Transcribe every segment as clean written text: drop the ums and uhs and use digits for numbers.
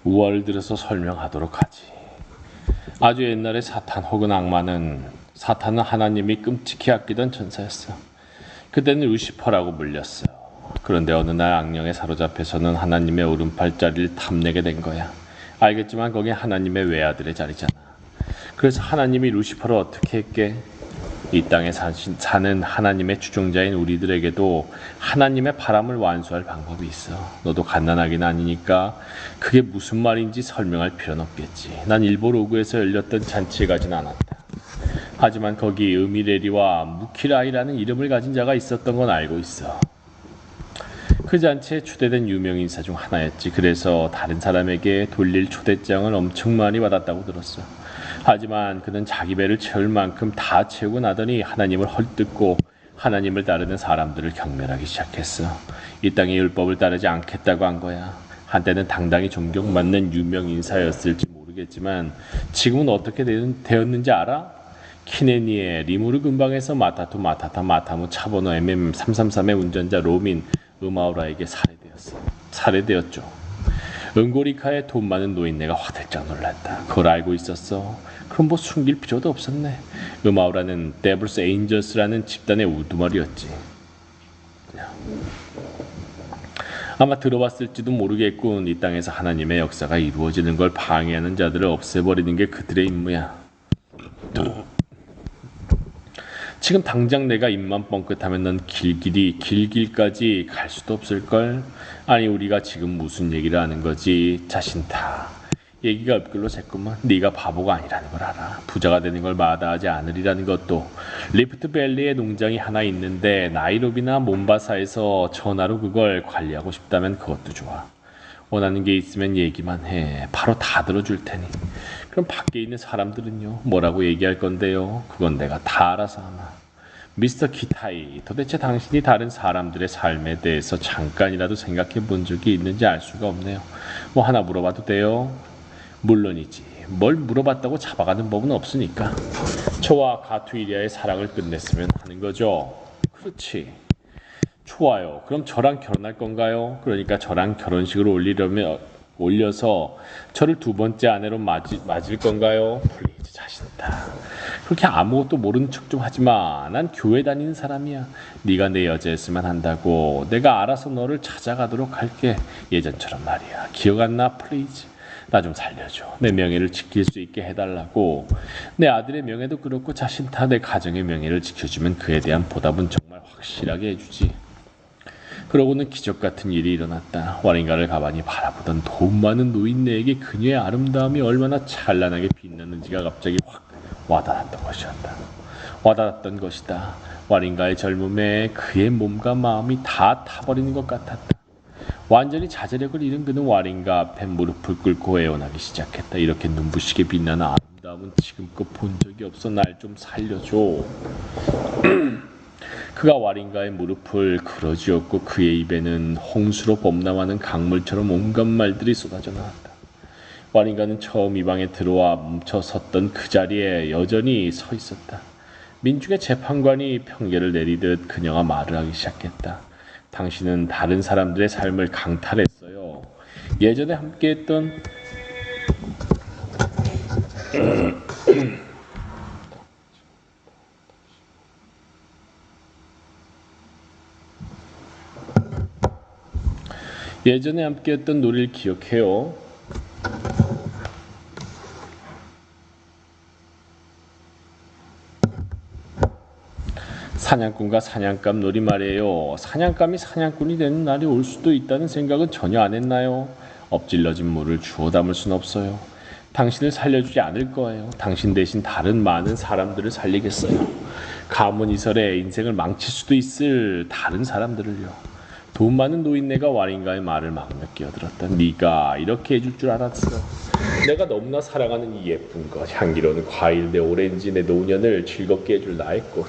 월들어서 설명하도록 하지. 아주 옛날에 사탄 혹은 사탄은 하나님이 끔찍히 아끼던 천사였어. 그때는 루시퍼라고 불렸어. 그런데 어느 날 악령에 사로잡혀서는 하나님의 오른팔 자리를 탐내게 된 거야. 알겠지만 거긴 하나님의 외아들의 자리잖아. 그래서 하나님이 루시퍼를 어떻게 했게? 이 땅에 사는 하나님의 추종자인 우리들에게도 하나님의 바람을 완수할 방법이 있어. 너도 갓난아기는 아니니까 그게 무슨 말인지 설명할 필요는 없겠지. 난 일본 오구에서 열렸던 잔치에 가진 않았다. 하지만 거기 으미레리와 무키라이라는 이름을 가진 자가 있었던 건 알고 있어. 그 잔치에 초대된 유명 인사 중 하나였지. 그래서 다른 사람에게 돌릴 초대장을 엄청 많이 받았다고 들었어. 하지만 그는 자기 배를 채울 만큼 다 채우고 나더니 하나님을 헐뜯고 하나님을 따르는 사람들을 경멸하기 시작했어. 이 땅의 율법을 따르지 않겠다고 한 거야. 한때는 당당히 존경받는 유명 인사였을지 모르겠지만 지금은 어떻게 되었는지 알아? 키네니의 리무르 근방에서 마타무 차번호 MM333의 운전자 로민 음아우라에게 살해되었죠. 은고리카의 돈 많은 노인네가 화들짝 놀랐다. 그걸 알고 있었어. 그럼 뭐 숨길 필요도 없었네. 음아우라는 데블스 에인저스라는 집단의 우두머리였지. 아마 들어봤을지도 모르겠군. 이 땅에서 하나님의 역사가 이루어지는 걸 방해하는 자들을 없애버리는 게 그들의 임무야. 지금 당장 내가 입만 뻥끗하면 넌 길길까지 갈 수도 없을걸? 아니 우리가 지금 무슨 얘기를 하는 거지? 자신다. 얘기가 엇글로 샜구만. 네가 바보가 아니라는 걸 알아. 부자가 되는 걸 마다하지 않으리라는 것도. 리프트밸리에 농장이 하나 있는데 나이로비나 몬바사에서 전화로 그걸 관리하고 싶다면 그것도 좋아. 원하는 게 있으면 얘기만 해. 바로 다 들어줄 테니. 그럼 밖에 있는 사람들은요? 뭐라고 얘기할 건데요? 그건 내가 다 알아서 하나. 미스터 키타이, 도대체 당신이 다른 사람들의 삶에 대해서 잠깐이라도 생각해 본 적이 있는지 알 수가 없네요. 뭐 하나 물어봐도 돼요? 물론이지. 뭘 물어봤다고 잡아가는 법은 없으니까. 저와 가투이리아의 사랑을 끝냈으면 하는 거죠. 그렇지. 좋아요. 그럼 저랑 결혼할 건가요? 그러니까 저랑 결혼식을 올려서 저를 두 번째 아내로 맞을 건가요? 플리즈 자신다. 그렇게 아무것도 모르는 척 좀 하지 마. 난 교회 다니는 사람이야. 네가 내 여자였으면 한다고. 내가 알아서 너를 찾아가도록 할게. 예전처럼 말이야. 기억 안 나? 플리즈. 나 좀 살려줘. 내 명예를 지킬 수 있게 해달라고. 내 아들의 명예도 그렇고 자신다. 내 가정의 명예를 지켜주면 그에 대한 보답은 정말 확실하게 해주지. 그러고는 기적 같은 일이 일어났다. 와링가를 가만히 바라보던 돈 많은 노인네에게 그녀의 아름다움이 얼마나 찬란하게 빛났는지가 갑자기 확 와닿았던 것이다. 와링가의 젊음에 그의 몸과 마음이 다 타버리는 것 같았다. 완전히 자제력을 잃은 그는 와링가 앞에 무릎을 꿇고 애원하기 시작했다. 이렇게 눈부시게 빛나는 아름다움은 지금껏 본 적이 없어. 날 좀 살려줘. 그가 와링가의 무릎을 끌어쥐었고 그의 입에는 홍수로 범람하는 강물처럼 온갖 말들이 쏟아져 나왔다. 와링가는 처음 이 방에 들어와 멈춰 섰던 그 자리에 여전히 서 있었다. 민중의 재판관이 평결을 내리듯 그녀가 말을 하기 시작했다. 당신은 다른 사람들의 삶을 강탈했어요. 예전에 함께했던 노래를 기억해요. 사냥꾼과 사냥감 놀이 말이에요. 사냥감이 사냥꾼이 되는 날이 올 수도 있다는 생각은 전혀 안 했나요? 엎질러진 물을 주워 담을 순 없어요. 당신을 살려주지 않을 거예요. 당신 대신 다른 많은 사람들을 살리겠어요. 가문 이설에 인생을 망칠 수도 있을 다른 사람들을요. 돈 많은 노인네가 와링가의 말을 막며 끼어들었다. 네가 이렇게 해줄 줄 알았어. 내가 너무나 사랑하는 이 예쁜 것, 향기로운 과일, 내 오렌지, 내 노년을 즐겁게 해줄 나의 꽃.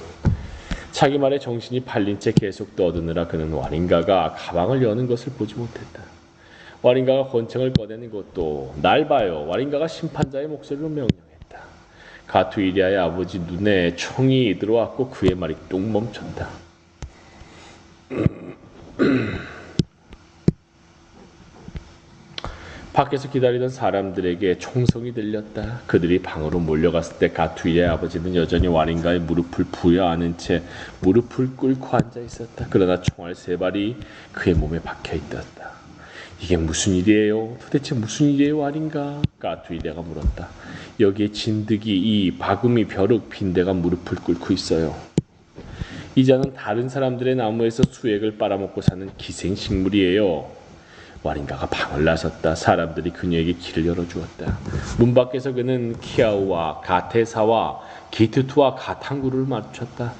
자기 말에 정신이 팔린 채 계속 떠드느라 그는 와링가가 가방을 여는 것을 보지 못했다. 와링가가 권총을 꺼내는 것도 날 봐요. 와링가가 심판자의 목소리로 명령했다. 가투이리아의 아버지 눈에 총이 들어왔고 그의 말이 뚝 멈췄다. 밖에서 기다리던 사람들에게 총성이 들렸다. 그들이 방으로 몰려갔을 때 가투이의 아버지는 여전히 와린가의 무릎을 부여안은 채 무릎을 꿇고 앉아 있었다. 그러나 총알 3발이 그의 몸에 박혀 있었다. 이게 무슨 일이에요? 도대체 무슨 일이에요, 와린가? 가투이레가 물었다. 여기에 진드기, 이 바구미, 벼룩, 빈대가 무릎을 꿇고 있어요. 이자는 다른 사람들의 나무에서 수액을 빨아먹고 사는 기생식물이에요. 와린가가 방을 나섰다. 사람들이 그녀에게 길을 열어주었다. 문 밖에서 그는 키아우와 가테사와 기트투와 가탕구를 마주쳤다.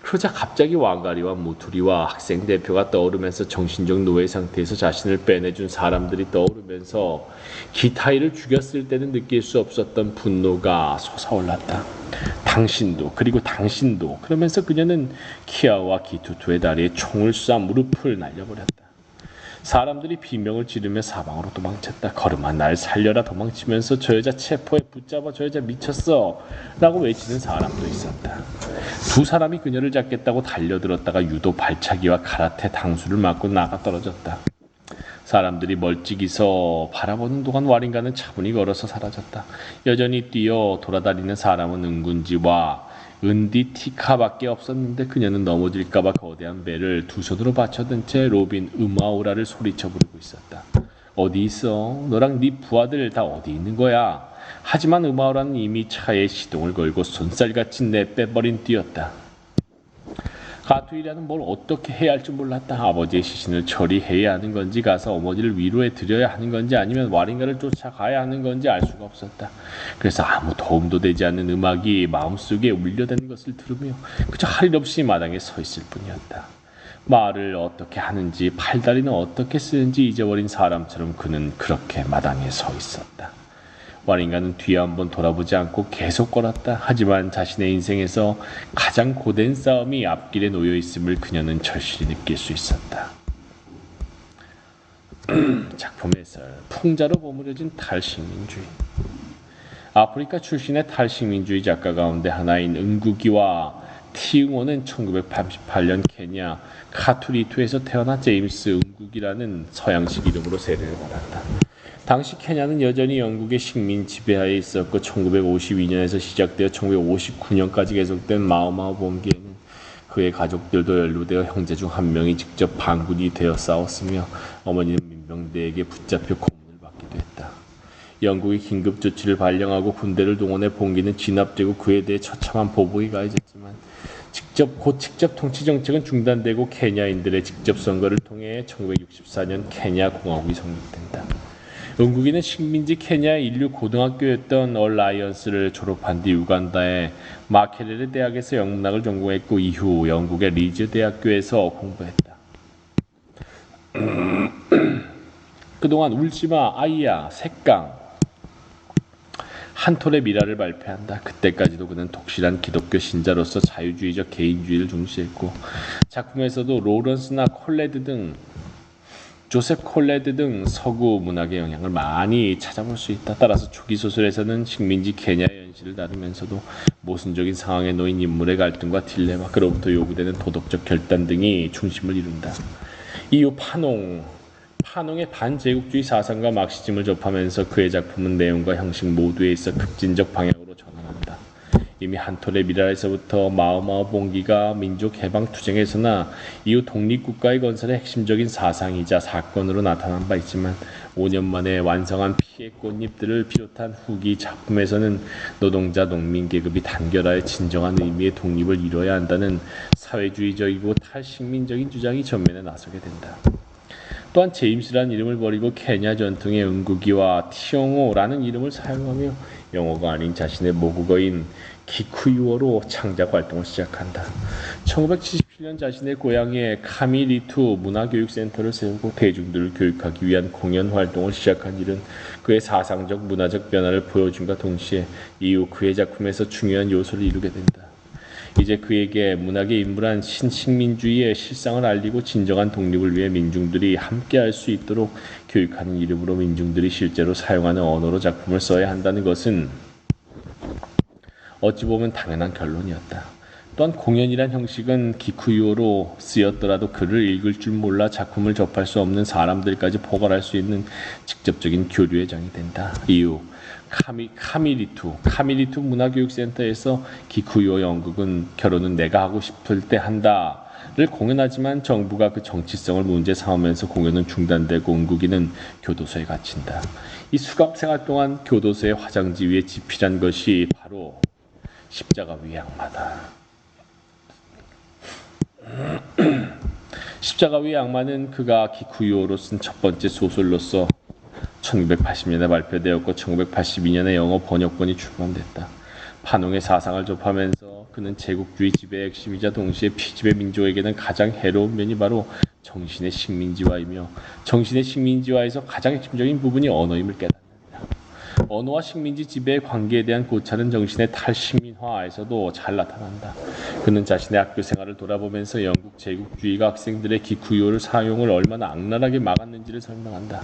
그러자 갑자기 왕가리와 무투리와 학생 대표가 떠오르면서 정신적 노예 상태에서 자신을 빼내준 사람들이 떠오르면서 기타이를 죽였을 때는 느낄 수 없었던 분노가 솟아올랐다. 당신도, 그리고 당신도. 그러면서 그녀는 키아와 기투투의 다리에 총을 쏴 무릎을 날려버렸다. 사람들이 비명을 지르며 사방으로 도망쳤다. 걸음아 날 살려라 도망치면서 저 여자 체포해 붙잡아, 저 여자 미쳤어 라고 외치는 사람도 있었다. 2사람이 그녀를 잡겠다고 달려들었다가 유도 발차기와 카라테 당수를 맞고 나가 떨어졌다. 사람들이 멀찍이서 바라보는 동안 와린가는 차분히 걸어서 사라졌다. 여전히 뛰어 돌아다니는 사람은 은군지와 은디티카밖에 없었는데 그녀는 넘어질까봐 거대한 배를 2손으로 받쳐든 채 로빈 음아오라를 소리쳐 부르고 있었다. 어디 있어? 너랑 네 부하들 다 어디 있는 거야? 하지만 음아오라는 이미 차에 시동을 걸고 손살같이 내빼버린 뛰었다. 가투이라는 뭘 어떻게 해야 할지 몰랐다. 아버지의 시신을 처리해야 하는 건지 가서 어머니를 위로해 드려야 하는 건지 아니면 와린가를 쫓아가야 하는 건지 알 수가 없었다. 그래서 아무 도움도 되지 않는 음악이 마음속에 울려대는 것을 들으며 그저 할 일 없이 마당에 서 있을 뿐이었다. 말을 어떻게 하는지 팔다리는 어떻게 쓰는지 잊어버린 사람처럼 그는 그렇게 마당에 서 있었다. 와린가는 뒤에 한번 돌아보지 않고 계속 걸었다. 하지만 자신의 인생에서 가장 고된 싸움이 앞길에 놓여 있음을 그녀는 절실히 느낄 수 있었다. 작품의 해설. 풍자로 버무려진 탈식민주의. 아프리카 출신의 탈식민주의 작가 가운데 하나인 은구기와 티응호는 1988년 케냐 카투리투에서 태어나 제임스 은구기라는 서양식 이름으로 세례를 받았다. 당시 케냐는 여전히 영국의 식민 지배하에 있었고 1952년에서 시작되어 1959년까지 계속된 마오마오 봉기에는 그의 가족들도 연루되어 형제 중 한 명이 직접 반군이 되어 싸웠으며 어머니는 민병대에게 붙잡혀 고문을 받기도 했다. 영국이 긴급 조치를 발령하고 군대를 동원해 봉기는 진압되고 그에 대해 처참한 보복이 가해졌지만 직접 통치 정책은 중단되고 케냐인들의 직접 선거를 통해 1964년 케냐 공화국이 성립된다. 은국이는 식민지 케냐 인류 고등학교였던 얼라이언스를 졸업한 뒤 우간다의 마케레레 대학에서 영문학을 전공했고 이후 영국의 리즈 대학교에서 공부했다. 그동안 울지마, 아이야, 색강, 한톨의 미라를 발표한다. 그때까지도 그는 독실한 기독교 신자로서 자유주의적 개인주의를 중시했고 작품에서도 로런스나 조셉 콜레드 등 서구 문학의 영향을 많이 찾아볼 수 있다. 따라서 초기 소설에서는 식민지 케냐의 현실을 다루면서도 모순적인 상황에 놓인 인물의 갈등과 딜레마, 그로부터 요구되는 도덕적 결단 등이 중심을 이룬다. 이후 파농의 반제국주의 사상과 막시즘을 접하면서 그의 작품은 내용과 형식 모두에 있어 급진적 방향으로 전환한다. 이미 한톨의 미라에서부터 마오마오 봉기가 민족 해방 투쟁에서나 이후 독립국가의 건설의 핵심적인 사상이자 사건으로 나타난 바 있지만 5년 만에 완성한 피해 꽃잎들을 비롯한 후기 작품에서는 노동자 농민 계급이 단결하여 진정한 의미의 독립을 이뤄야 한다는 사회주의적이고 탈식민적인 주장이 전면에 나서게 된다. 또한 제임스라는 이름을 버리고 케냐 전통의 은구기와 티옹호라는 이름을 사용하며 영어가 아닌 자신의 모국어인 기쿠유어로 창작 활동을 시작한다. 1977년 자신의 고향에 카미리투 문화교육센터를 세우고 대중들을 교육하기 위한 공연 활동을 시작한 일은 그의 사상적 문화적 변화를 보여줌과 동시에 이후 그의 작품에서 중요한 요소를 이루게 된다. 이제 그에게 문학의 인물한 신식민주의의 실상을 알리고 진정한 독립을 위해 민중들이 함께할 수 있도록 교육하는 이름으로 민중들이 실제로 사용하는 언어로 작품을 써야 한다는 것은 어찌 보면 당연한 결론이었다. 또한 공연이란 형식은 기쿠유어로 쓰였더라도 글을 읽을 줄 몰라 작품을 접할 수 없는 사람들까지 포괄할 수 있는 직접적인 교류의 장이 된다. 이유 카미리투 문화교육센터에서 기쿠유어 연극은 결혼은 내가 하고 싶을 때 한다를 공연하지만 정부가 그 정치성을 문제 삼으면서 공연은 중단되고 은국이는 교도소에 갇힌다. 이 수감 생활 동안 교도소의 화장지 위에 집필한 것이 바로 십자가 위의 악마다. 십자가 위의 악마는 그가 기쿠유어로 쓴 첫 번째 소설로서 1980년에 발표되었고 1982년에 영어 번역본이 출간됐다. 판홍의 사상을 접하면서 그는 제국주의 지배의 핵심이자 동시에 피지배 민족에게는 가장 해로운 면이 바로 정신의 식민지화이며 정신의 식민지화에서 가장 핵심적인 부분이 언어임을 깨닫는다. 언어와 식민지 지배의 관계에 대한 고찰은 정신의 탈식민화에서도 잘 나타난다. 그는 자신의 학교 생활을 돌아보면서 영국 제국주의가 학생들의 기쿠유어를 사용을 얼마나 악랄하게 막았는지를 설명한다.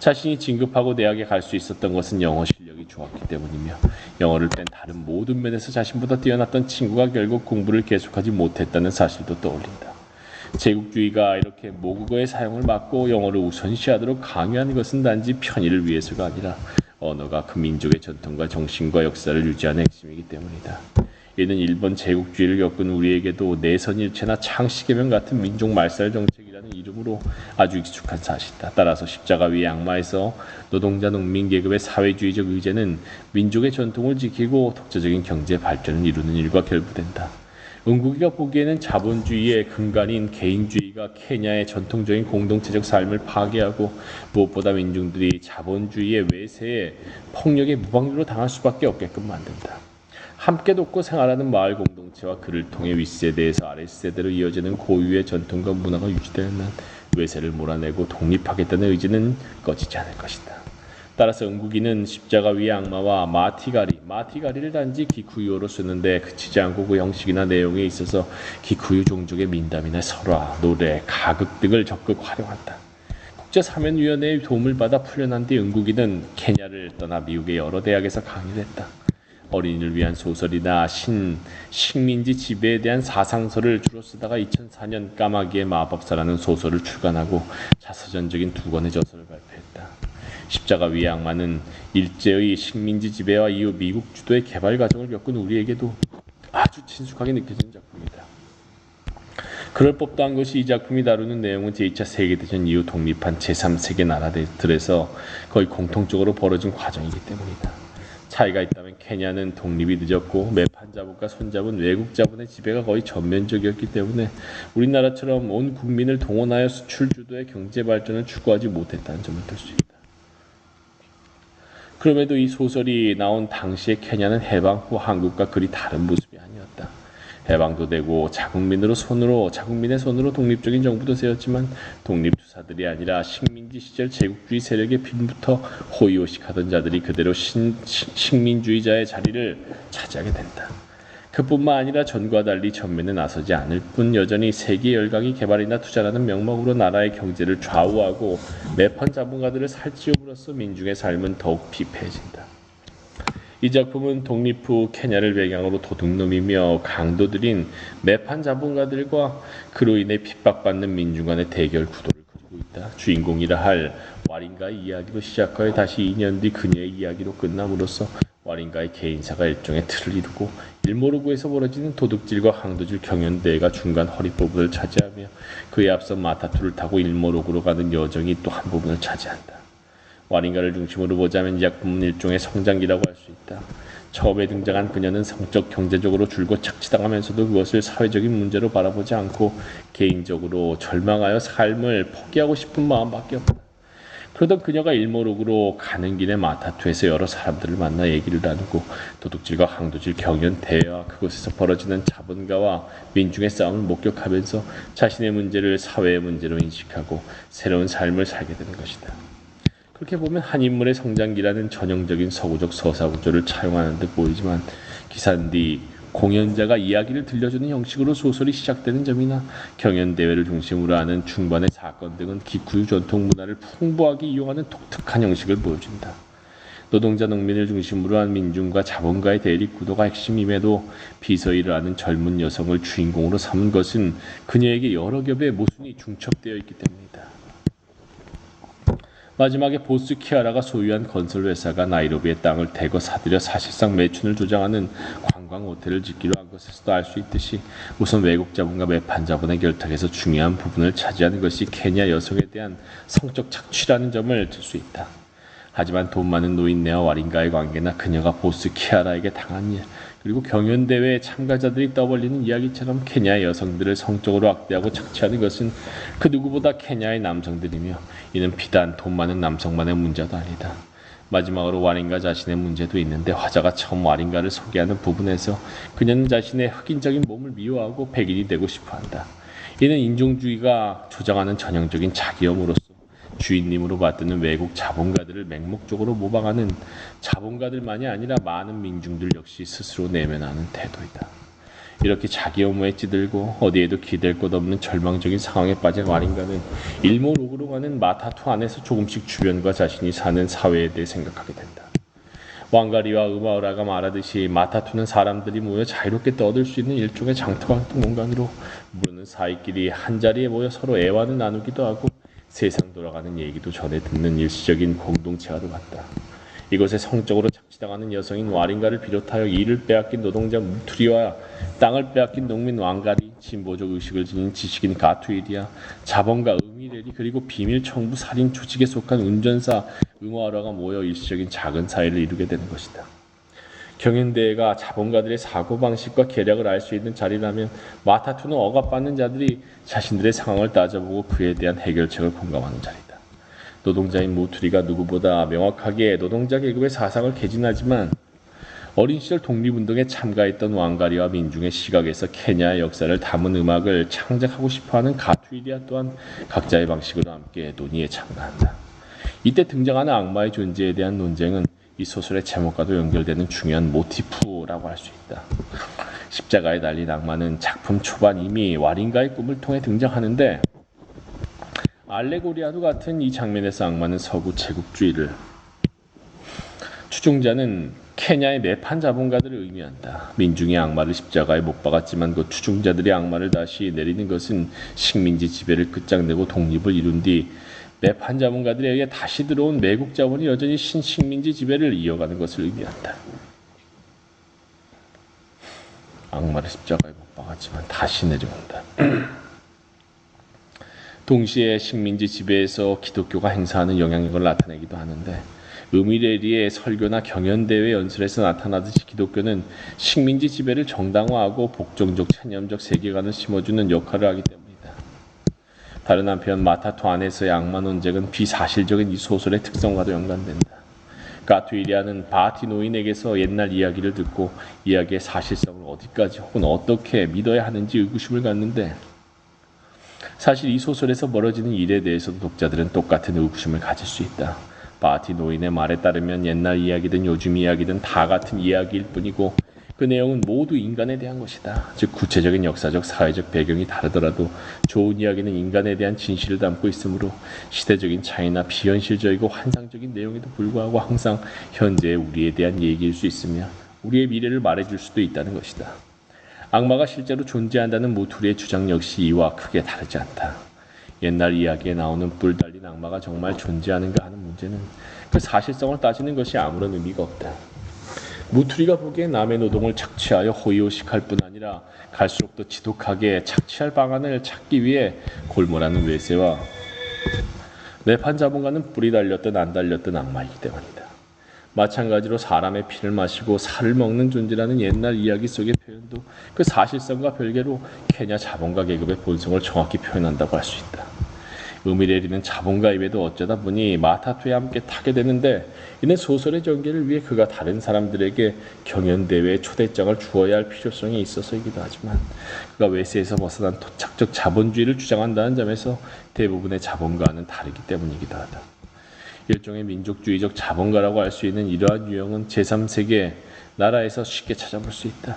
자신이 진급하고 대학에 갈 수 있었던 것은 영어 실력이 좋았기 때문이며 영어를 뺀 다른 모든 면에서 자신보다 뛰어났던 친구가 결국 공부를 계속하지 못했다는 사실도 떠올린다. 제국주의가 이렇게 모국어의 사용을 막고 영어를 우선시하도록 강요한 것은 단지 편의를 위해서가 아니라 언어가 그 민족의 전통과 정신과 역사를 유지하는 핵심이기 때문이다. 이는 일본 제국주의를 겪은 우리에게도 내선일체나 창씨개명 같은 민족 말살 정책이라는 이름으로 아주 익숙한 사실이다. 따라서 십자가 위의 악마에서 노동자 농민 계급의 사회주의적 의제는 민족의 전통을 지키고 독자적인 경제 발전을 이루는 일과 결부된다. 은국이가 보기에는 자본주의의 근간인 개인주의가 케냐의 전통적인 공동체적 삶을 파괴하고 무엇보다 민중들이 자본주의의 외세에 폭력의 무방비로 당할 수밖에 없게끔 만든다. 함께 돕고 생활하는 마을 공동체와 그를 통해 윗세대에서 아랫세대로 이어지는 고유의 전통과 문화가 유지되는 외세를 몰아내고 독립하겠다는 의지는 꺼지지 않을 것이다. 따라서 은국이는 십자가 위의 악마와 마티가리를 단지 기쿠유어로 쓰는데 그치지 않고 그 형식이나 내용에 있어서 기쿠유 종족의 민담이나 설화, 노래, 가극 등을 적극 활용한다. 국제사면위원회의 도움을 받아 풀려난 뒤 은국이는 케냐를 떠나 미국의 여러 대학에서 강의를 했다. 어린이를 위한 소설이나 식민지 지배에 대한 사상서를 주로 쓰다가 2004년 까마귀의 마법사라는 소설을 출간하고 자서전적인 2권의 저서를 발표했다. 십자가 위의 악마는 일제의 식민지 지배와 이후 미국 주도의 개발 과정을 겪은 우리에게도 아주 친숙하게 느껴지는 작품이다. 그럴 법도 한 것이 이 작품이 다루는 내용은 제2차 세계대전 이후 독립한 제3세계 나라들에서 거의 공통적으로 벌어진 과정이기 때문이다. 차이가 있다면 케냐는 독립이 늦었고 매판 자본과 손잡은 외국 자본의 지배가 거의 전면적이었기 때문에 우리나라처럼 온 국민을 동원하여 수출 주도의 경제 발전을 추구하지 못했다는 점을 들 수 있다. 그럼에도 이 소설이 나온 당시의 케냐는 해방 후 한국과 그리 다른 모습이 아니었다. 해방도 되고 자국민의 손으로 독립적인 정부도 세웠지만 독립투사들이 아니라 식민지 시절 제국주의 세력의 빈부터 호의호식하던 자들이 그대로 식민주의자의 자리를 차지하게 된다. 그뿐만 아니라 전과 달리 전면에 나서지 않을 뿐 여전히 세계 열강이 개발이나 투자라는 명목으로 나라의 경제를 좌우하고 매판 자본가들을 살찌움으로써 민중의 삶은 더욱 피폐해진다. 이 작품은 독립 후 케냐를 배경으로 도둑놈이며 강도들인 매판 자본가들과 그로 인해 핍박받는 민중 간의 대결 구도를 그리고 있다. 주인공이라 할 와린가의 이야기로 시작하여 다시 2년 뒤 그녀의 이야기로 끝남으로써 와린가의 개인사가 일종의 틀을 이루고 일모르구에서 벌어지는 도둑질과 강도질 경연대회가 중간 허리 부분을 차지하며 그에 앞서 마타투를 타고 일모르구로 가는 여정이 또 한 부분을 차지한다. 와린가를 중심으로 보자면 이 작품은 일종의 성장기라고 할 수 있다. 처음에 등장한 그녀는 성적 경제적으로 줄곧 착취당하면서도 그것을 사회적인 문제로 바라보지 않고 개인적으로 절망하여 삶을 포기하고 싶은 마음밖에 없다. 그러던 그녀가 일모룩으로 가는 길에 마타투에서 여러 사람들을 만나 얘기를 나누고 도둑질과 강도질 경연 대회와 그곳에서 벌어지는 자본가와 민중의 싸움을 목격하면서 자신의 문제를 사회의 문제로 인식하고 새로운 삶을 살게 되는 것이다. 그렇게 보면 한 인물의 성장기라는 전형적인 서구적 서사 구조를 차용하는 듯 보이지만 기산 뒤 공연자가 이야기를 들려주는 형식으로 소설이 시작되는 점이나 경연대회를 중심으로 하는 중반의 사건 등은 기쿠유 전통 문화를 풍부하게 이용하는 독특한 형식을 보여준다. 노동자 농민을 중심으로 한 민중과 자본가의 대립 구도가 핵심임에도 비서일을 하는 젊은 여성을 주인공으로 삼은 것은 그녀에게 여러 겹의 모순이 중첩되어 있기 때문이다. 마지막에 보스 키아라가 소유한 건설 회사가 나이로비의 땅을 대거 사들여 사실상 매춘을 조장하는 관광 호텔을 짓기로 한 것에서도 알 수 있듯이 우선 외국 자본과 매판 자본의 결탁에서 중요한 부분을 차지하는 것이 케냐 여성에 대한 성적 착취라는 점을 들 수 있다. 하지만 돈 많은 노인네와 와린가의 관계나 그녀가 보스 키아라에게 당한 일, 그리고 경연대회 참가자들이 떠벌리는 이야기처럼 케냐의 여성들을 성적으로 학대하고 착취하는 것은 그 누구보다 케냐의 남성들이며 이는 비단 돈 많은 남성만의 문제도 아니다. 마지막으로 와린가 자신의 문제도 있는데 화자가 처음 와린가를 소개하는 부분에서 그녀는 자신의 흑인적인 몸을 미워하고 백인이 되고 싶어한다. 이는 인종주의가 조장하는 전형적인 자기혐으로서 주인님으로 받드는 외국 자본가들을 맹목적으로 모방하는 자본가들만이 아니라 많은 민중들 역시 스스로 내면하는 태도이다. 이렇게 자기 혐오에 찌들고 어디에도 기댈 곳 없는 절망적인 상황에 빠진 와린가는 일몰옥으로 가는 마타투 안에서 조금씩 주변과 자신이 사는 사회에 대해 생각하게 된다. 왕가리와 음아우라가 말하듯이 마타투는 사람들이 모여 자유롭게 떠들 수 있는 일종의 장터같은 공간으로 부르는 사이끼리 한자리에 모여 서로 애환을 나누기도 하고 세상 돌아가는 얘기도 전해 듣는 일시적인 공동체와도 같다. 이곳에 성적으로 착취당하는 여성인 와린가를 비롯하여 일을 빼앗긴 노동자 무투리와 땅을 빼앗긴 농민 왕가리, 진보적 의식을 지닌 지식인 가투일이야, 자본가 음이레리, 그리고 비밀 청부 살인 조직에 속한 운전사 응화라가 모여 일시적인 작은 사회를 이루게 되는 것이다. 경연대회가 자본가들의 사고방식과 계략을 알 수 있는 자리라면 마타투는 억압받는 자들이 자신들의 상황을 따져보고 그에 대한 해결책을 공감하는 자리다. 노동자인 무투리가 누구보다 명확하게 노동자 계급의 사상을 개진하지만 어린 시절 독립운동에 참가했던 왕가리와 민중의 시각에서 케냐의 역사를 담은 음악을 창작하고 싶어하는 가투이리아 또한 각자의 방식으로 함께 논의에 참가한다. 이때 등장하는 악마의 존재에 대한 논쟁은 이 소설의 제목과도 연결되는 중요한 모티프라고 할 수 있다. 십자가에 달린 악마는 작품 초반 이미 와린가의 꿈을 통해 등장하는데 알레고리아도 같은 이 장면에서 악마는 서구 제국주의를, 추종자는 케냐의 매판 자본가들을 의미한다. 민중의 악마를 십자가에 못 박았지만 그 추종자들의 악마를 다시 내리는 것은 식민지 지배를 끝장내고 독립을 이룬 뒤 매판 자본가들에 의해 다시 들어온 매국 자본이 여전히 신식민지 지배를 이어가는 것을 의미한다. 악마를 십자가에 못 박았지만 다시 내려온다. 동시에 식민지 지배에서 기독교가 행사하는 영향력을 나타내기도 하는데 음이레리의 설교나 경연대회 연설에서 나타나듯이 기독교는 식민지 지배를 정당화하고 복종적 체념적 세계관을 심어주는 역할을 하기 때문이다. 다른 한편 마타투 안에서의 악마 논쟁은 비사실적인 이 소설의 특성과도 연관된다. 가투이리아는 바티 노인에게서 옛날 이야기를 듣고 이야기의 사실성을 어디까지 혹은 어떻게 믿어야 하는지 의구심을 갖는데 사실 이 소설에서 벌어지는 일에 대해서도 독자들은 똑같은 의구심을 가질 수 있다. 바티 노인의 말에 따르면 옛날 이야기든 요즘 이야기든 다 같은 이야기일 뿐이고 그 내용은 모두 인간에 대한 것이다. 즉 구체적인 역사적 사회적 배경이 다르더라도 좋은 이야기는 인간에 대한 진실을 담고 있으므로 시대적인 차이나 비현실적이고 환상적인 내용에도 불구하고 항상 현재의 우리에 대한 얘기일 수 있으며 우리의 미래를 말해줄 수도 있다는 것이다. 악마가 실제로 존재한다는 무투리의 주장 역시 이와 크게 다르지 않다. 옛날 이야기에 나오는 뿔 달린 악마가 정말 존재하는가 하는 문제는 그 사실성을 따지는 것이 아무런 의미가 없다. 무투리가 보기에 남의 노동을 착취하여 호의호식할 뿐 아니라 갈수록 더 지독하게 착취할 방안을 찾기 위해 골몰하는 외세와 매판 자본가는 뿔이 달렸든 안 달렸든 악마이기 때문이다. 마찬가지로 사람의 피를 마시고 살을 먹는 존재라는 옛날 이야기 속의 표현도 그 사실성과 별개로 케냐 자본가 계급의 본성을 정확히 표현한다고 할 수 있다. 음이레리는 자본가임에도 어쩌다 보니 마타투에 함께 타게 되는데 이는 소설의 전개를 위해 그가 다른 사람들에게 경연대회에 초대장을 주어야 할 필요성이 있어서이기도 하지만 그가 외세에서 벗어난 토착적 자본주의를 주장한다는 점에서 대부분의 자본가와는 다르기 때문이기도 하다. 일종의 민족주의적 자본가라고 할 수 있는 이러한 유형은 제3세계 나라에서 쉽게 찾아볼 수 있다.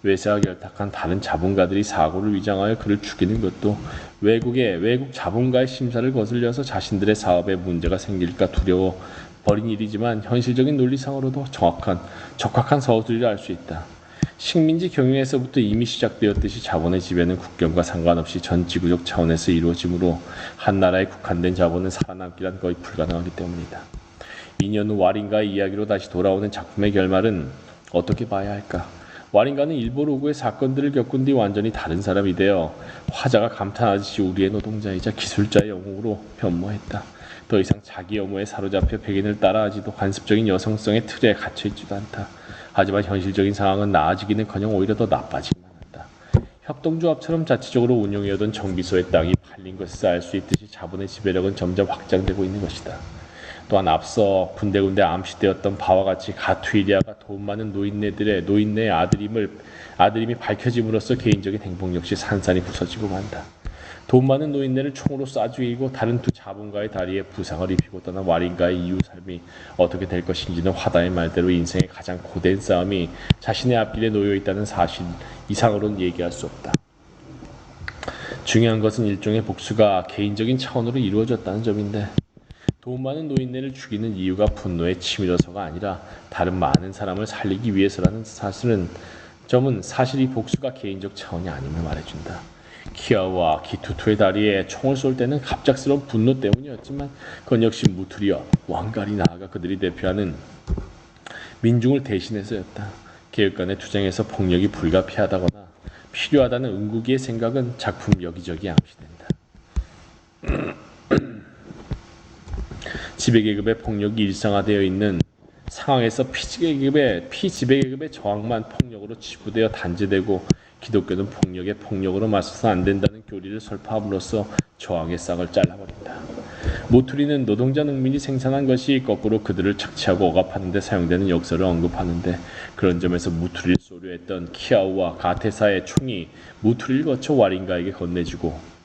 외세와 결탁한 다른 자본가들이 사고를 위장하여 그를 죽이는 것도 외국 자본가의 심사를 거슬려서 자신들의 사업에 문제가 생길까 두려워 버린 일이지만 현실적인 논리상으로도 적확한 서술이라 할 수 있다. 식민지 경영에서부터 이미 시작되었듯이 자본의 지배는 국경과 상관없이 전 지구적 차원에서 이루어지므로 한 나라에 국한된 자본은 살아남기란 거의 불가능하기 때문이다. 2년 후 와링가의 이야기로 다시 돌아오는 작품의 결말은 어떻게 봐야 할까? 와링가는 일보로구의 사건들을 겪은 뒤 완전히 다른 사람이 되어 화자가 감탄하듯이 우리의 노동자이자 기술자의 영웅으로 변모했다. 더 이상 자기 염원에 사로잡혀 백인을 따라하지도 관습적인 여성성의 틀에 갇혀있지도 않다. 하지만 현실적인 상황은 나아지기는커녕 오히려 더 나빠지기만 한다. 협동조합처럼 자체적으로 운영해오던 정비소의 땅이 팔린 것에서 알 수 있듯이 자본의 지배력은 점점 확장되고 있는 것이다. 또한 앞서 군데군데 암시되었던 바와 같이 가투이리아가 돈 많은 노인네의 아들임이 밝혀짐으로써 개인적인 행복 역시 산산이 부서지고 만다. 돈 많은 노인네를 총으로 쏴 죽이고 다른 두 자본가의 다리에 부상을 입히고 떠난 와링가의 이후 삶이 어떻게 될 것인지는 화다의 말대로 인생의 가장 고된 싸움이 자신의 앞길에 놓여 있다는 사실 이상으로는 얘기할 수 없다. 중요한 것은 일종의 복수가 개인적인 차원으로 이루어졌다는 점인데, 돈 많은 노인네를 죽이는 이유가 분노에 치밀어서가 아니라 다른 많은 사람을 살리기 위해서라는 점은 사실 이 복수가 개인적 차원이 아님을 말해준다. 키아와 기투투의 다리에 총을 쏠 때는 갑작스러운 분노 때문이었지만 그건 역시 무투리와 왕갈이 나아가 그들이 대표하는 민중을 대신해서였다. 개혁간의 투쟁에서 폭력이 불가피하다거나 필요하다는 응국이의 생각은 작품 여기저기 암시된다. 지배계급의 폭력이 일상화되어 있는 상황에서 피지배계급의 저항만 폭력으로 치부되어 단죄되고 기독교는 폭력에 폭력으로 맞서서 안 된다는 교리를 설파함으로써 저항의 싹을 잘라버린다. 모투리는 노동자 농민이 생산한 것이 거꾸로 그들을 착취하고 억압하는 데 사용되는 역사를 언급하는데, 그런 점에서 무투리를 소류했던 키아우와 가테사의 총이 무투리를 거쳐 와링가에게 건네지고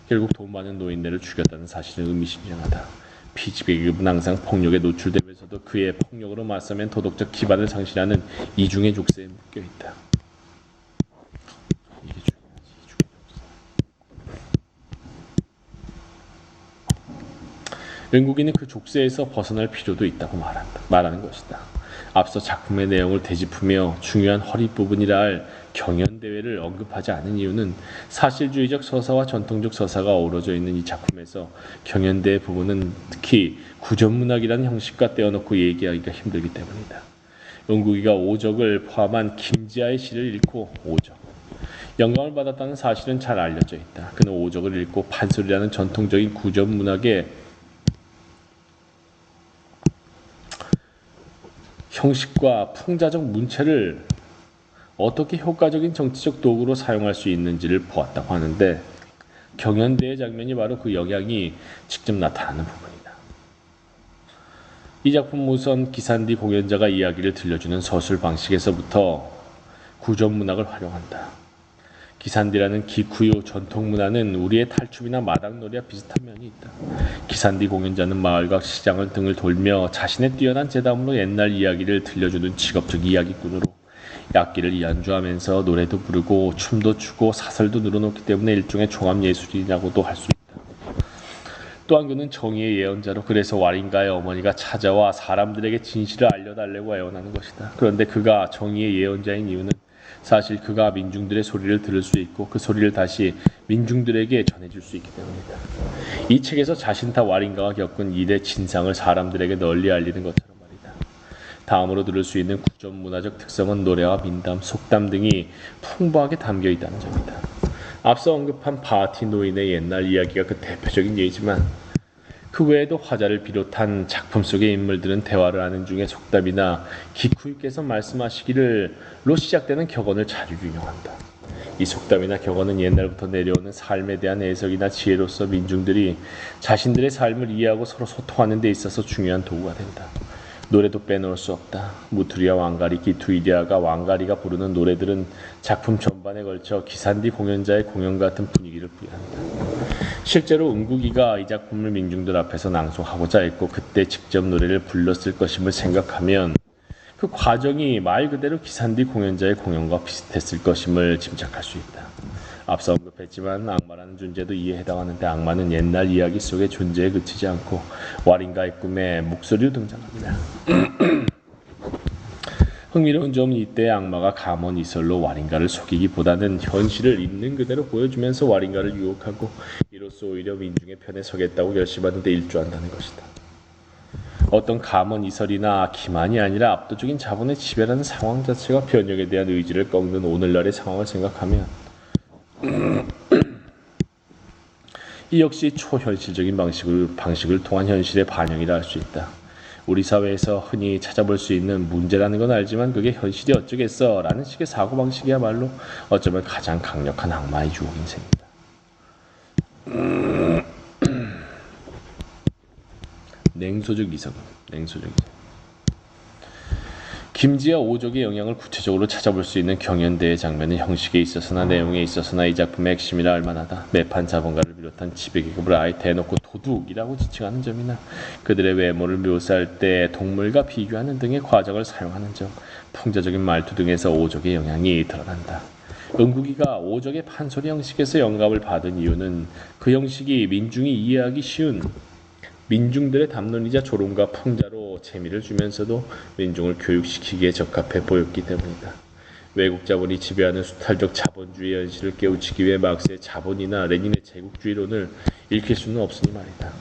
결국 돈 많은 노인네를 죽였다는 사실은 의미심장하다. 피지배계급은 항상 폭력에 노출되면서도 그의 폭력으로 맞서면 도덕적 기반을 상실하는 이중의 족쇄에 묶여있다. 이게 중요하지, 이중의 족쇄. 영국인은 그 족쇄에서 벗어날 필요도 있다고 말하는 것이다. 앞서 작품의 내용을 되짚으며 중요한 허리 부분이라 할 경연대회를 언급하지 않은 이유는 사실주의적 서사와 전통적 서사가 어우러져 있는 이 작품에서 경연대회 부분은 특히 구전문학이라는 형식과 떼어놓고 얘기하기가 힘들기 때문이다. 영국이가 오적을 포함한 김지아의 시를 읽고 영감을 받았다는 사실은 잘 알려져 있다. 그는 오적을 읽고 판소리라는 전통적인 구전문학의 형식과 풍자적 문체를 어떻게 효과적인 정치적 도구로 사용할 수 있는지를 보았다고 하는데, 경연대회 장면이 바로 그 영향이 직접 나타나는 부분이다. 이 작품 우선 기산디 공연자가 이야기를 들려주는 서술 방식에서부터 구전문학을 활용한다. 기산디라는 기쿠유 전통문화는 우리의 탈춤이나 마당놀이와 비슷한 면이 있다. 기산디 공연자는 마을과 시장을 등을 돌며 자신의 뛰어난 재담으로 옛날 이야기를 들려주는 직업적 이야기꾼으로 악기를 연주하면서 노래도 부르고 춤도 추고 사설도 늘어놓기 때문에 일종의 종합예술이라고도 할 수 있다. 또한 그는 정의의 예언자로, 그래서 와링가의 어머니가 찾아와 사람들에게 진실을 알려달라고 애원하는 것이다. 그런데 그가 정의의 예언자인 이유는 사실 그가 민중들의 소리를 들을 수 있고 그 소리를 다시 민중들에게 전해줄 수 있기 때문이다. 이 책에서 자신타 와링가가 겪은 일의 진상을 사람들에게 널리 알리는 것처럼 말이다. 다음으로 들을 수 있는 구전 문화적 특성은 노래와 민담, 속담 등이 풍부하게 담겨 있다는 점이다. 앞서 언급한 바하티 노인의 옛날 이야기가 그 대표적인 예이지만 그 외에도 화자를 비롯한 작품 속의 인물들은 대화를 하는 중에 속담이나 기쿠유께서 말씀하시기를로 시작되는 격언을 자주 인용한다. 이 속담이나 격언은 옛날부터 내려오는 삶에 대한 해석이나 지혜로서 민중들이 자신들의 삶을 이해하고 서로 소통하는 데 있어서 중요한 도구가 된다. 노래도 빼놓을 수 없다. 무투리와 왕가리, 기투이리아가 왕가리가 부르는 노래들은 작품 전반에 걸쳐 기산디 공연자의 공연 같은 분위기를 부여한다. 실제로 응국이가 이 작품을 민중들 앞에서 낭송하고자 했고 그때 직접 노래를 불렀을 것임을 생각하면 그 과정이 말 그대로 기산디 공연자의 공연과 비슷했을 것임을 짐작할 수 있다. 앞서 언급했지만 악마라는 존재도 이에 해당하는데 악마는 옛날 이야기 속의 존재에 그치지 않고 와린가의 꿈에 목소리로 등장합니다. 흥미로운 점은 이때 악마가 가문 이설로 와린가를 속이기보다는 현실을 있는 그대로 보여주면서 와린가를 유혹하고 이로써 오히려 민중의 편에 서겠다고 결심하는 데 일조한다는 것이다. 어떤 가문 이설이나 기만이 아니라 압도적인 자본의 지배라는 상황 자체가 변혁에 대한 의지를 꺾는 오늘날의 상황을 생각하면 이 역시 초현실적인 방식을 통한 현실의 반영이라 할 수 있다. 우리 사회에서 흔히 찾아볼 수 있는 문제라는 건 알지만 그게 현실이 어쩌겠어 라는 식의 사고방식이야말로 어쩌면 가장 강력한 악마의 유혹인 셈이다. 냉소적 이성. 김지아 오족의 영향을 구체적으로 찾아볼 수 있는 경연대회 장면은 형식에 있어서나 내용에 있어서나 이 작품의 핵심이라 할 만하다. 매판 자본가를 비롯한 지배계급을 아예 대놓고 도둑이라고 지칭하는 점이나 그들의 외모를 묘사할 때 동물과 비교하는 등의 과정을 사용하는 점, 풍자적인 말투 등에서 오족의 영향이 드러난다. 은국이가 오족의 판소리 형식에서 영감을 받은 이유는 그 형식이 민중이 이해하기 쉬운 민중들의 담론이자 조롱과 풍자로 재미를 주면서도 민중을 교육시키기에 적합해 보였기 때문이다. 외국 자본이 지배하는 수탈적 자본주의 현실을 깨우치기 위해 막스의 자본이나 레닌의 제국주의론을 읽힐 수는 없으니 말이다.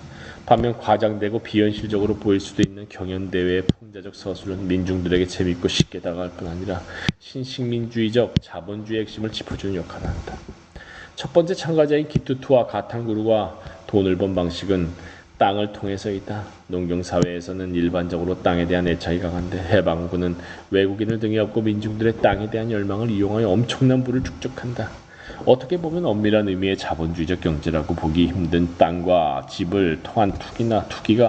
반면 과장되고 비현실적으로 보일 수도 있는 경연대회의 풍자적 서술은 민중들에게 재밌고 쉽게 다가갈 뿐 아니라 신식민주의적 자본주의 핵심을 짚어주는 역할을 한다. 첫 번째 참가자인 기투투와 가탕구루가 돈을 번 방식은 땅을 통해서이다. 농경사회에서는 일반적으로 땅에 대한 애착이 강한데 해방군은 외국인을 등에 업고 민중들의 땅에 대한 열망을 이용하여 엄청난 부를 축적한다. 어떻게 보면 엄밀한 의미의 자본주의적 경제라고 보기 힘든 땅과 집을 통한 투기가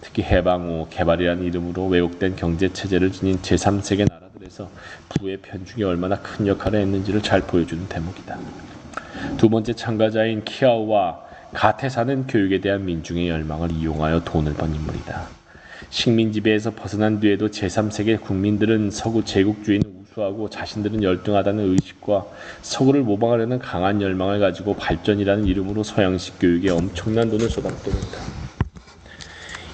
특히 해방 후 개발이라는 이름으로 왜곡된 경제체제를 지닌 제3세계 나라들에서 부의 편중이 얼마나 큰 역할을 했는지를 잘 보여주는 대목이다. 두 번째 참가자인 키아우와 가테사는 교육에 대한 민중의 열망을 이용하여 돈을 번 인물이다. 식민 지배에서 벗어난 뒤에도 제3세계 국민들은 서구 제국주의는 우수하고 자신들은 열등하다는 의식과 서구를 모방하려는 강한 열망을 가지고 발전이라는 이름으로 서양식 교육에 엄청난 돈을 쏟았던 것이다.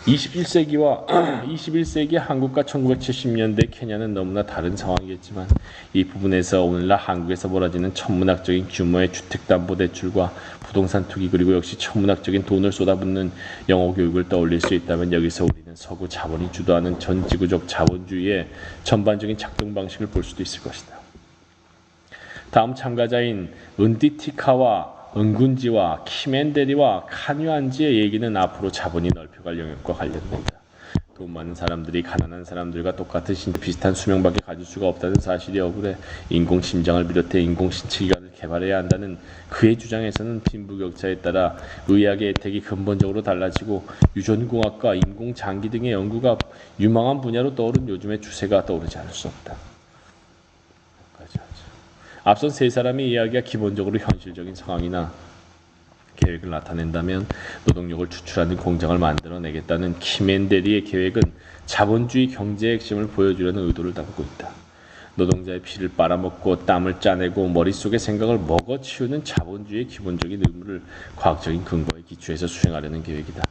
21세기 한국과 1970년대 케냐는 너무나 다른 상황이겠지만 이 부분에서 오늘날 한국에서 벌어지는 천문학적인 규모의 주택담보대출과 부동산 투기 그리고 역시 천문학적인 돈을 쏟아붓는 영어 교육을 떠올릴 수 있다면 여기서 우리는 서구 자본이 주도하는 전 지구적 자본주의의 전반적인 작동 방식을 볼 수도 있을 것이다. 다음 참가자인 은디티카와 은군지와 키멘데리와 카뉴안지의 얘기는 앞으로 자본이 넓혀갈 영역과 관련된다. 돈 많은 사람들이 가난한 사람들과 똑같은 비슷한 수명밖에 가질 수가 없다는 사실이 억울해 인공심장을 비롯해 인공신체기관을 개발해야 한다는 그의 주장에서는 빈부격차에 따라 의학의 혜택이 근본적으로 달라지고 유전공학과 인공장기 등의 연구가 유망한 분야로 떠오른 요즘의 추세가 떠오르지 않을 수 없다. 앞선 세 사람의 이야기가 기본적으로 현실적인 상황이나 계획을 나타낸다면 노동력을 추출하는 공장을 만들어내겠다는 키멘데리의 계획은 자본주의 경제의 핵심을 보여주려는 의도를 담고 있다. 노동자의 피를 빨아먹고 땀을 짜내고 머릿속의 생각을 먹어치우는 자본주의의 기본적인 의무를 과학적인 근거에 기초해서 수행하려는 계획이다.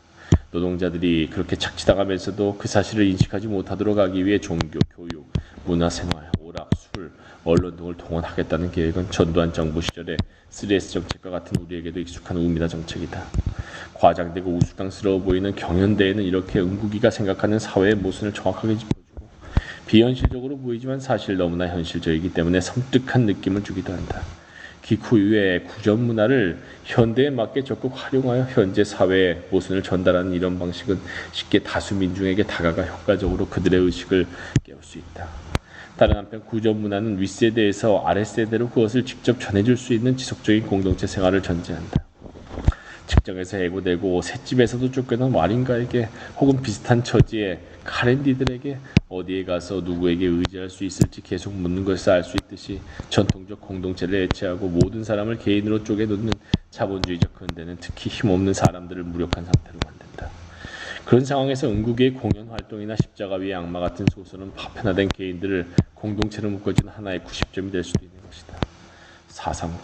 노동자들이 그렇게 착취당하면서도 그 사실을 인식하지 못하도록 하기 위해 종교, 교육, 문화생활, 오락, 술, 언론 등을 동원하겠다는 계획은 전두환 정부 시절의 3S 정책과 같은 우리에게도 익숙한 우미다 정책이다. 과장되고 우스꽝스러워 보이는 경연대회는 이렇게 은국이가 생각하는 사회의 모순을 정확하게 짚어주고 비현실적으로 보이지만 사실 너무나 현실적이기 때문에 섬뜩한 느낌을 주기도 한다. 기쿠 이외의 구전 문화를 현대에 맞게 적극 활용하여 현재 사회의 모순을 전달하는 이런 방식은 쉽게 다수 민중에게 다가가 효과적으로 그들의 의식을 깨울 수 있다. 다른 한편 구전 문화는 윗세대에서 아랫세대로 그것을 직접 전해줄 수 있는 지속적인 공동체 생활을 전제한다. 직장에서 해고되고 셋집에서도 쫓겨난 와린가에게 혹은 비슷한 처지의 카렌디들에게 어디에 가서 누구에게 의지할 수 있을지 계속 묻는 것을 알 수 있듯이 전통적 공동체를 해체하고 모든 사람을 개인으로 쪼개놓는 자본주의적 근대는 특히 힘없는 사람들을 무력한 상태로 만든다. 그런 상황에서 은국의 공연 활동이나 십자가 위의 악마 같은 소설은 파편화된 개인들을 공동체로 묶어준 하나의 90점이 될 수도 있는 것이다. 사상